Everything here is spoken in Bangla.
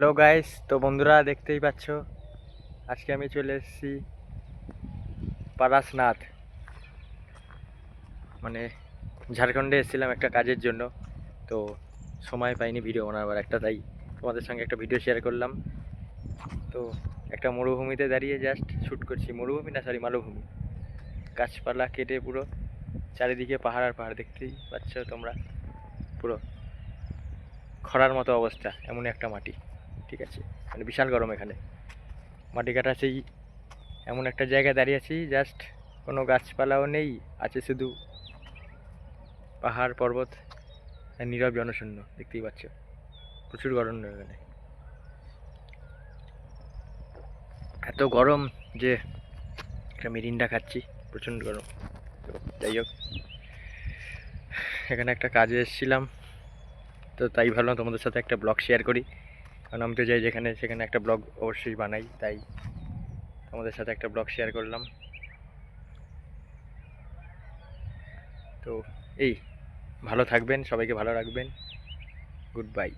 হ্যালো গাইস, তো বন্ধুরা দেখতেই পাচ্ছ আজকে আমি চলে এসেছি পারাসনাথ, মানে ঝাড়খণ্ডে এসেছিলাম একটা কাজের জন্য। তো সময় পাইনি ভিডিও বানাবার একটা, তাই তোমাদের সঙ্গে একটা ভিডিও শেয়ার করলাম। তো একটা মরুভূমিতে দাঁড়িয়ে জাস্ট শ্যুট করছি, মরুভূমি না সরি মালভূমি, গাছপালা কেটে পুরো চারিদিকে পাহাড় আর পাহাড়, দেখতেই পাচ্ছ তোমরা, পুরো খরার মতো অবস্থা, এমন একটা মাটি। ঠিক আছে, মানে বিশাল গরম এখানে, মাটি কাটা সেই এমন একটা জায়গায় দাঁড়িয়ে আছি, জাস্ট কোনো গাছপালাও নেই, আছে শুধু পাহাড় পর্বত আর নীরব জনশূন্য। দেখতেই পাচ্ছ প্রচুর গরম এখানে, এত গরম যে একটা মিরিন্ডা খাচ্ছি, প্রচণ্ড গরম। তো যাই হোক, এখানে একটা কাজে এসেছিলাম, তো তাই ভাবলাম তোমাদের সাথে একটা ব্লগ শেয়ার করি, কারণ আমি তো যাই যেখানে সেখানে একটা ব্লগ অবশ্যই বানাই, তাই তোমাদের সাথে একটা ব্লগ শেয়ার করলাম। তো এই, ভালো থাকবেন, সবাইকে ভালো রাখবেন, গুড বাই।